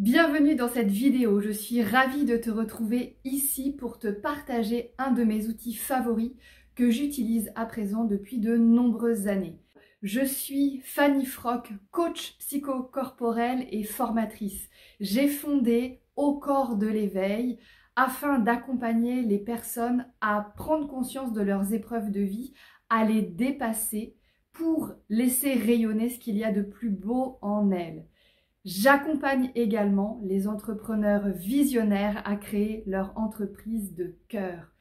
Bienvenue dans cette vidéo, je suis ravie de te retrouver ici pour te partager un de mes outils favoris que j'utilise à présent depuis de nombreuses années. Je suis Fanny Frock, coach psychocorporel et formatrice. J'ai fondé Au corps de l'éveil afin d'accompagner les personnes à prendre conscience de leurs épreuves de vie, à les dépasser pour laisser rayonner ce qu'il y a de plus beau en elles. J'accompagne également les entrepreneurs visionnaires à créer leur entreprise de cœur.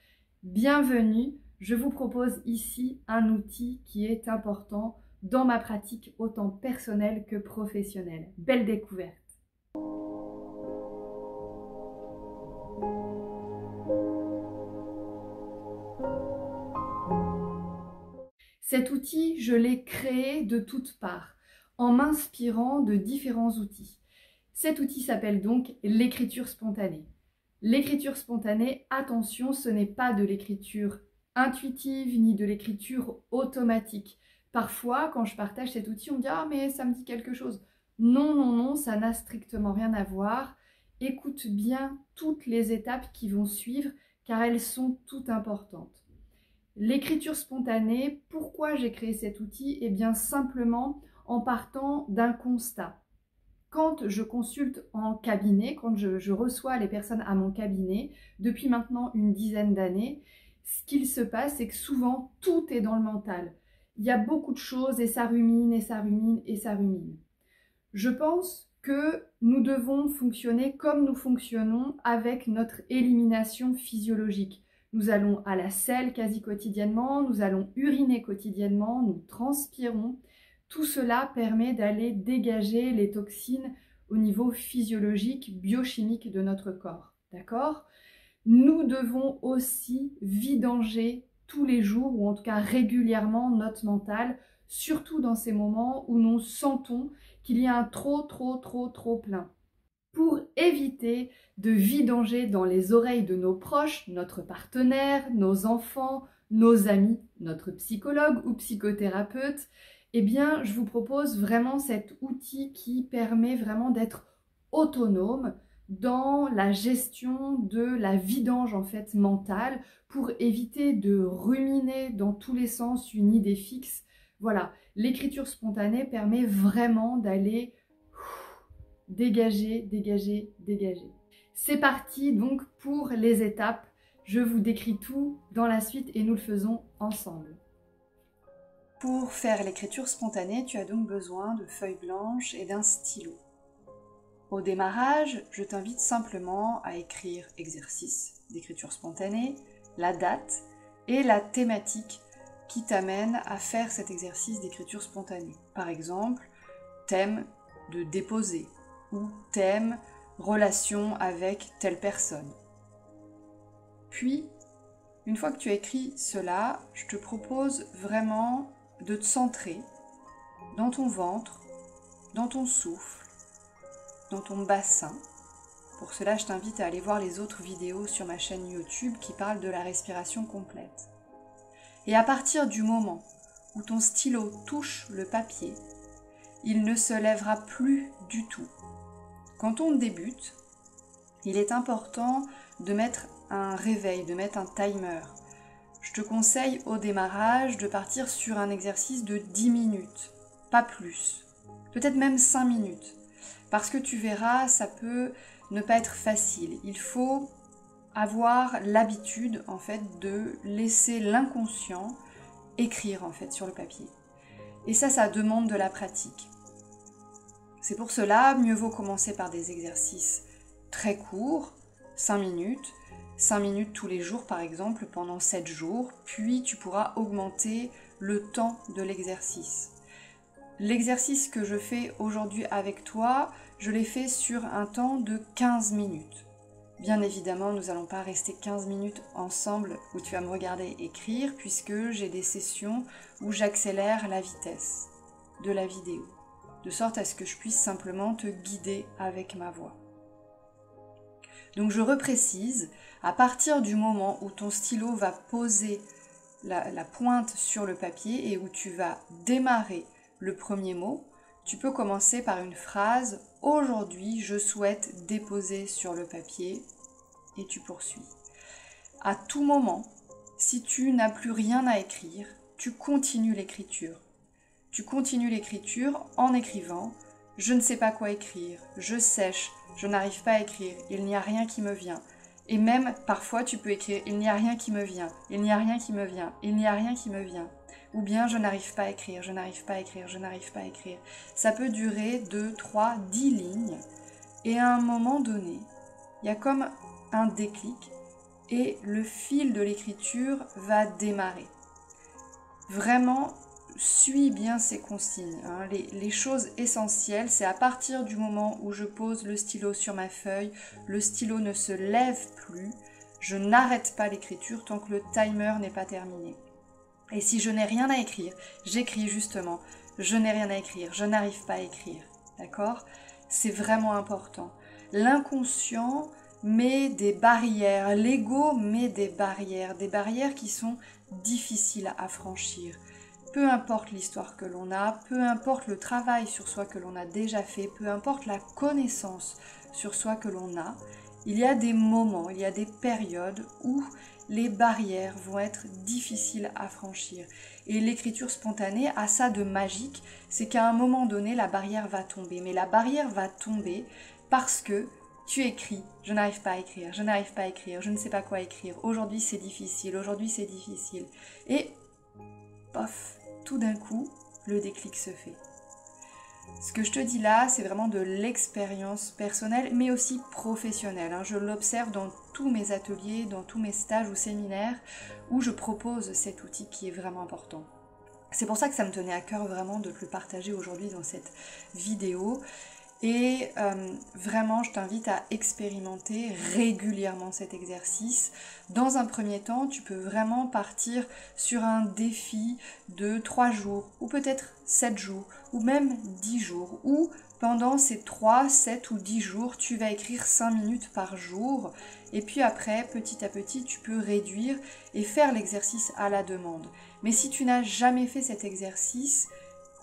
Bienvenue, je vous propose ici un outil qui est important dans ma pratique autant personnelle que professionnelle. Belle découverte! Cet outil, je l'ai créé de toutes parts, en m'inspirant de différents outils. Cet outil s'appelle donc l'écriture spontanée. L'écriture spontanée, attention, ce n'est pas de l'écriture intuitive ni de l'écriture automatique. Parfois, quand je partage cet outil, on me dit « Ah, mais ça me dit quelque chose ». Non, non, non, ça n'a strictement rien à voir. Écoute bien toutes les étapes qui vont suivre, car elles sont toutes importantes. L'écriture spontanée, pourquoi j'ai créé cet outil? Eh bien, simplement en partant d'un constat. Quand je consulte en cabinet, quand je reçois les personnes à mon cabinet, depuis maintenant une dizaine d'années, ce qu'il se passe, c'est que souvent, tout est dans le mental. Il y a beaucoup de choses et ça rumine, et ça rumine, et ça rumine. Je pense que nous devons fonctionner comme nous fonctionnons avec notre élimination physiologique. Nous allons à la selle quasi quotidiennement, nous allons uriner quotidiennement, nous transpirons. Tout cela permet d'aller dégager les toxines au niveau physiologique, biochimique de notre corps. D'accord ? Nous devons aussi vidanger tous les jours, ou en tout cas régulièrement, notre mental, surtout dans ces moments où nous sentons qu'il y a un trop plein. Pour éviter de vidanger dans les oreilles de nos proches, notre partenaire, nos enfants, nos amis, notre psychologue ou psychothérapeute, eh bien, je vous propose vraiment cet outil qui permet vraiment d'être autonome dans la gestion de la vidange en fait mentale pour éviter de ruminer dans tous les sens une idée fixe. Voilà, l'écriture spontanée permet vraiment d'aller dégager, dégager, dégager. C'est parti donc pour les étapes. Je vous décris tout dans la suite et nous le faisons ensemble. Pour faire l'écriture spontanée, tu as donc besoin de feuilles blanches et d'un stylo. Au démarrage, je t'invite simplement à écrire exercice d'écriture spontanée, la date et la thématique qui t'amène à faire cet exercice d'écriture spontanée. Par exemple, thème de déposer ou thème relation avec telle personne. Puis, une fois que tu as écrit cela, je te propose vraiment de te centrer dans ton ventre, dans ton souffle, dans ton bassin. Pour cela, je t'invite à aller voir les autres vidéos sur ma chaîne YouTube qui parlent de la respiration complète. Et à partir du moment où ton stylo touche le papier, il ne se lèvera plus du tout. Quand on débute, il est important de mettre un réveil, de mettre un timer. Je te conseille au démarrage de partir sur un exercice de 10 minutes, pas plus, peut-être même 5 minutes. Parce que tu verras, ça peut ne pas être facile. Il faut avoir l'habitude en fait de laisser l'inconscient écrire en fait sur le papier. Et ça demande de la pratique. C'est pour cela, mieux vaut commencer par des exercices très courts, 5 minutes tous les jours par exemple pendant 7 jours, puis tu pourras augmenter le temps de l'exercice. L'exercice que je fais aujourd'hui avec toi, je l'ai fait sur un temps de 15 minutes. Bien évidemment, nous n'allons pas rester 15 minutes ensemble où tu vas me regarder écrire, puisque j'ai des sessions où j'accélère la vitesse de la vidéo, de sorte à ce que je puisse simplement te guider avec ma voix. Donc je reprécise, à partir du moment où ton stylo va poser la pointe sur le papier et où tu vas démarrer le premier mot, Tu peux commencer par une phrase « Aujourd'hui, je souhaite déposer sur le papier » et tu poursuis. À tout moment, si tu n'as plus rien à écrire, tu continues l'écriture. Tu continues l'écriture en écrivant « Je ne sais pas quoi écrire, je sèche, je n'arrive pas à écrire, il n'y a rien qui me vient ». Et même parfois tu peux écrire « Il n'y a rien qui me vient, il n'y a rien qui me vient, il n'y a rien qui me vient ». Ou bien « Je n'arrive pas à écrire, je n'arrive pas à écrire, je n'arrive pas à écrire ». Ça peut durer 2, 3, 10 lignes. Et à un moment donné, il y a comme un déclic et le fil de l'écriture va démarrer. Vraiment, suis bien ces consignes. Hein. Les choses essentielles, c'est à partir du moment où je pose le stylo sur ma feuille, le stylo ne se lève plus, je n'arrête pas l'écriture tant que le timer n'est pas terminé. Et si je n'ai rien à écrire, j'écris justement, je n'ai rien à écrire, je n'arrive pas à écrire. D'accord ? C'est vraiment important. L'inconscient met des barrières, l'ego met des barrières qui sont difficiles à franchir. Peu importe l'histoire que l'on a, peu importe le travail sur soi que l'on a déjà fait, peu importe la connaissance sur soi que l'on a, il y a des moments, il y a des périodes où les barrières vont être difficiles à franchir. Et l'écriture spontanée a ça de magique, c'est qu'à un moment donné, la barrière va tomber. Mais la barrière va tomber parce que tu écris, je n'arrive pas à écrire, je n'arrive pas à écrire, je ne sais pas quoi écrire, aujourd'hui c'est difficile, aujourd'hui c'est difficile. Et pof, tout d'un coup, le déclic se fait. Ce que je te dis là, c'est vraiment de l'expérience personnelle, mais aussi professionnelle. Hein. Je l'observe dans tous mes ateliers, dans tous mes stages ou séminaires, où je propose cet outil qui est vraiment important. C'est pour ça que ça me tenait à cœur vraiment de le partager aujourd'hui dans cette vidéo. Et vraiment, je t'invite à expérimenter régulièrement cet exercice. Dans un premier temps, tu peux vraiment partir sur un défi de 3 jours, ou peut-être 7 jours, ou même 10 jours, où pendant ces 3, 7 ou 10 jours, tu vas écrire 5 minutes par jour. Et puis après, petit à petit, tu peux réduire et faire l'exercice à la demande. Mais si tu n'as jamais fait cet exercice,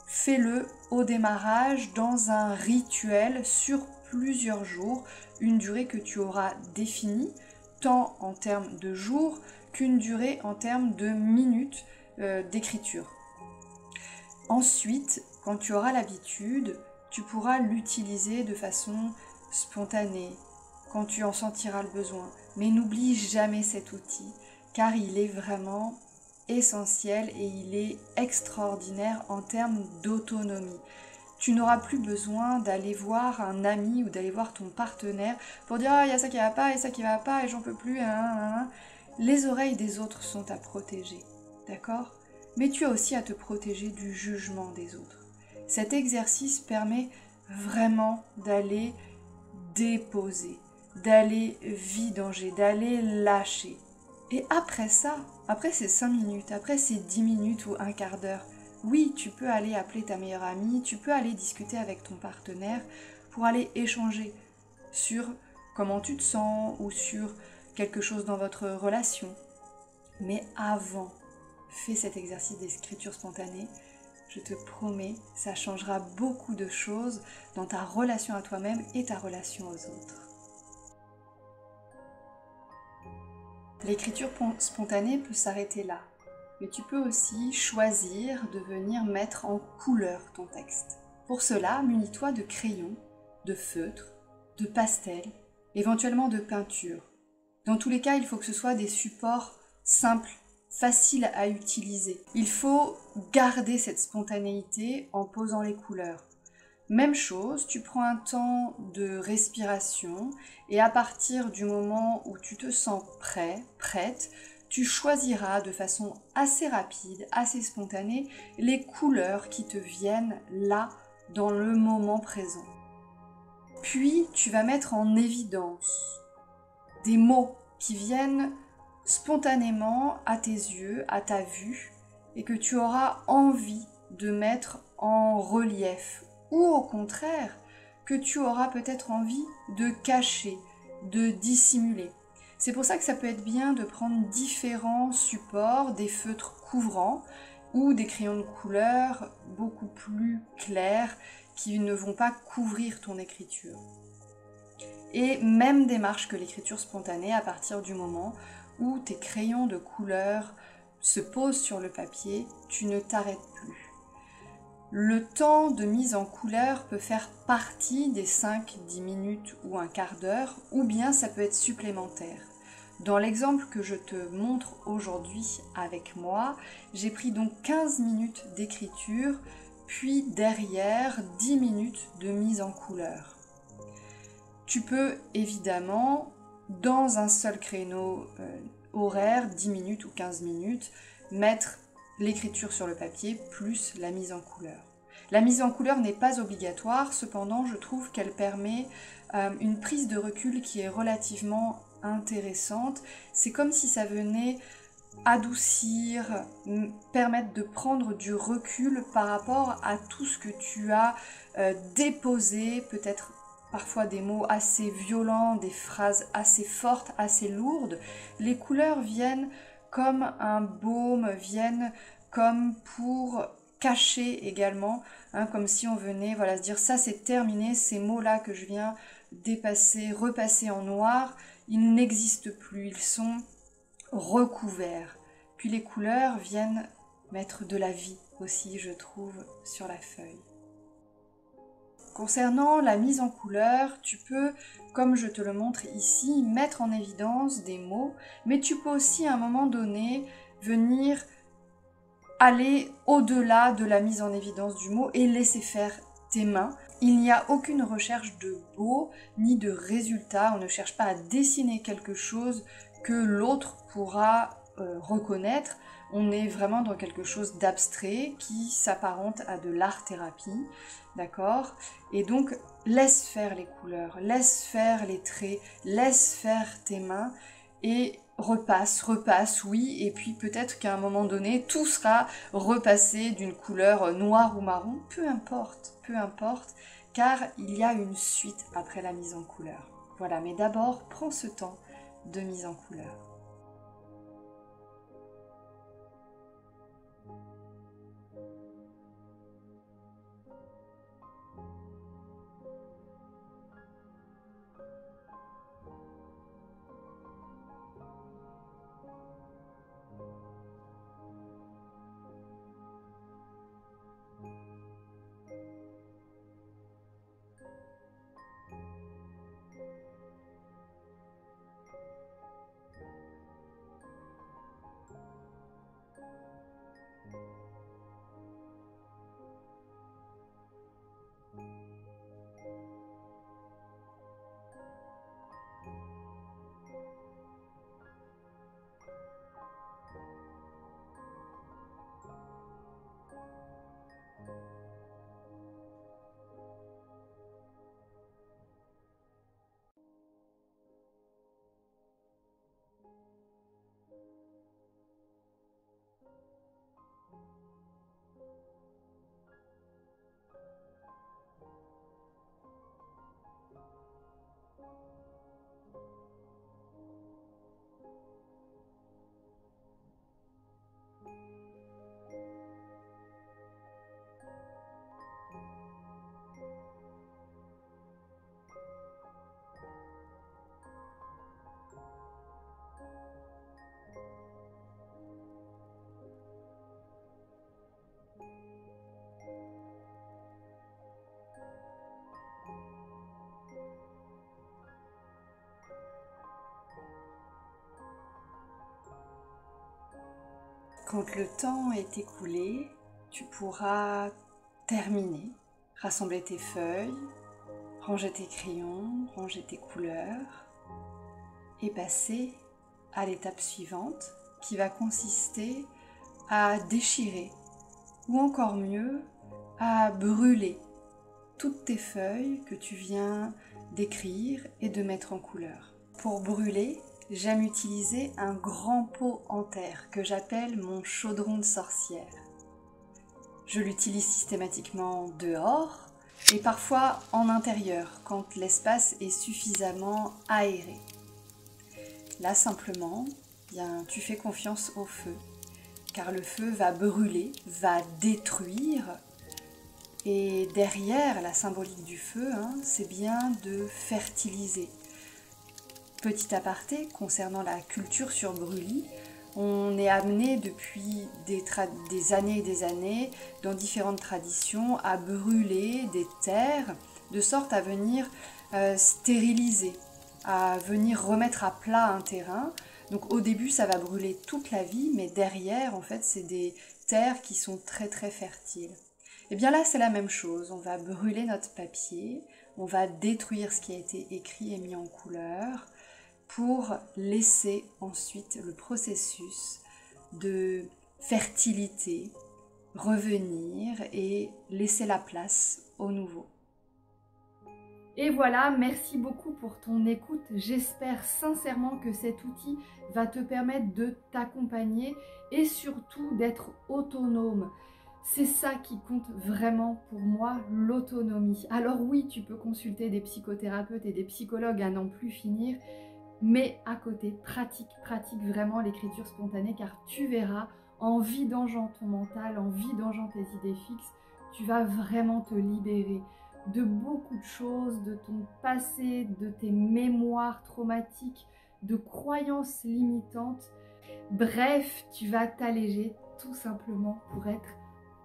fais-le au démarrage dans un rituel sur plusieurs jours, une durée que tu auras définie, tant en termes de jours qu'une durée en termes de minutes d'écriture. Ensuite, quand tu auras l'habitude, tu pourras l'utiliser de façon spontanée, quand tu en sentiras le besoin. Mais n'oublie jamais cet outil, car il est vraiment essentiel et il est extraordinaire en termes d'autonomie. Tu n'auras plus besoin d'aller voir un ami ou d'aller voir ton partenaire pour dire « Ah, il y a ça qui va pas et ça qui va pas et j'en peux plus. » Les oreilles des autres sont à protéger, d'accord ? Mais tu as aussi à te protéger du jugement des autres. Cet exercice permet vraiment d'aller déposer, d'aller vidanger, d'aller lâcher. Et après ça, après ces 5 minutes, après ces 10 minutes ou un quart d'heure, oui, tu peux aller appeler ta meilleure amie, tu peux aller discuter avec ton partenaire pour aller échanger sur comment tu te sens ou sur quelque chose dans votre relation. Mais avant, fais cet exercice d'écriture spontanée. Je te promets, ça changera beaucoup de choses dans ta relation à toi-même et ta relation aux autres. L'écriture spontanée peut s'arrêter là, mais tu peux aussi choisir de venir mettre en couleur ton texte. Pour cela, munis-toi de crayons, de feutres, de pastels, éventuellement de peinture. Dans tous les cas, il faut que ce soit des supports simples, faciles à utiliser. Il faut garder cette spontanéité en posant les couleurs. Même chose, tu prends un temps de respiration et à partir du moment où tu te sens prêt, prête, tu choisiras de façon assez rapide, assez spontanée, les couleurs qui te viennent là, dans le moment présent. Puis, tu vas mettre en évidence des mots qui viennent spontanément à tes yeux, à ta vue, et que tu auras envie de mettre en relief. Ou au contraire, que tu auras peut-être envie de cacher, de dissimuler. C'est pour ça que ça peut être bien de prendre différents supports, des feutres couvrants ou des crayons de couleur beaucoup plus clairs qui ne vont pas couvrir ton écriture. Et même démarche que l'écriture spontanée à partir du moment où tes crayons de couleur se posent sur le papier, tu ne t'arrêtes plus. Le temps de mise en couleur peut faire partie des 5-10 minutes ou un quart d'heure, ou bien ça peut être supplémentaire. Dans l'exemple que je te montre aujourd'hui avec moi, j'ai pris donc 15 minutes d'écriture, puis derrière 10 minutes de mise en couleur. Tu peux évidemment, dans un seul créneau horaire, 10 minutes ou 15 minutes, mettre l'écriture sur le papier plus la mise en couleur. La mise en couleur n'est pas obligatoire, cependant je trouve qu'elle permet une prise de recul qui est relativement intéressante. C'est comme si ça venait adoucir, permettre de prendre du recul par rapport à tout ce que tu as déposé, peut-être parfois des mots assez violents, des phrases assez fortes, assez lourdes. Les couleurs viennent comme un baume, viennent comme pour cacher également, hein, comme si on venait se dire ça c'est terminé, ces mots-là que je viens dépasser, repasser en noir, ils n'existent plus, ils sont recouverts. Puis les couleurs viennent mettre de la vie aussi, je trouve, sur la feuille. Concernant la mise en couleur, tu peux, comme je te le montre ici, mettre en évidence des mots, mais tu peux aussi à un moment donné venir aller au-delà de la mise en évidence du mot et laisser faire tes mains. Il n'y a aucune recherche de beau ni de résultat, on ne cherche pas à dessiner quelque chose que l'autre pourra reconnaître. On est vraiment dans quelque chose d'abstrait qui s'apparente à de l'art-thérapie, d'accord? Et donc, laisse faire les couleurs, laisse faire les traits, laisse faire tes mains et repasse, oui, et puis peut-être qu'à un moment donné, tout sera repassé d'une couleur noire ou marron, peu importe, car il y a une suite après la mise en couleur. Voilà, mais d'abord, prends ce temps de mise en couleur. Quand le temps est écoulé, tu pourras terminer, rassembler tes feuilles, ranger tes crayons, ranger tes couleurs et passer à l'étape suivante qui va consister à déchirer ou encore mieux à brûler toutes tes feuilles que tu viens d'écrire et de mettre en couleur. Pour brûler, j'aime utiliser un grand pot en terre que j'appelle mon chaudron de sorcière. Je l'utilise systématiquement dehors et parfois en intérieur quand l'espace est suffisamment aéré. Là simplement, tu fais confiance au feu car le feu va brûler, va détruire Et derrière la symbolique du feu, hein, c'est bien de fertiliser. Petit aparté, concernant la culture sur brûlis, on est amené depuis des années et des années, dans différentes traditions, à brûler des terres, de sorte à venir stériliser, à venir remettre à plat un terrain. Donc au début, ça va brûler toute la vie, mais derrière, en fait, c'est des terres qui sont très très fertiles. Et bien là, c'est la même chose. On va brûler notre papier, on va détruire ce qui a été écrit et mis en couleur pour laisser ensuite le processus de fertilité revenir et laisser la place au nouveau. Et voilà, merci beaucoup pour ton écoute. J'espère sincèrement que cet outil va te permettre de t'accompagner et surtout d'être autonome. C'est ça qui compte vraiment pour moi, l'autonomie. Alors oui, tu peux consulter des psychothérapeutes et des psychologues à n'en plus finir, mais à côté, pratique vraiment l'écriture spontanée, car tu verras, en vidangeant ton mental, en vidangeant tes idées fixes, tu vas vraiment te libérer de beaucoup de choses, de ton passé, de tes mémoires traumatiques, de croyances limitantes. Bref, tu vas t'alléger tout simplement pour être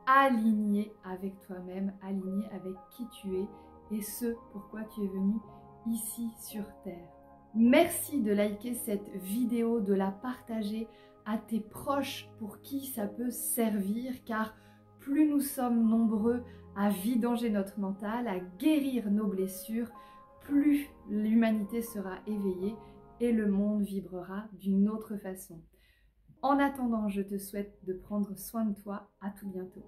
aligné avec toi-même, aligné avec qui tu es et ce pourquoi tu es venu ici sur Terre. Merci de liker cette vidéo, de la partager à tes proches pour qui ça peut servir, car plus nous sommes nombreux à vidanger notre mental, à guérir nos blessures, plus l'humanité sera éveillée et le monde vibrera d'une autre façon. En attendant, je te souhaite de prendre soin de toi. À tout bientôt.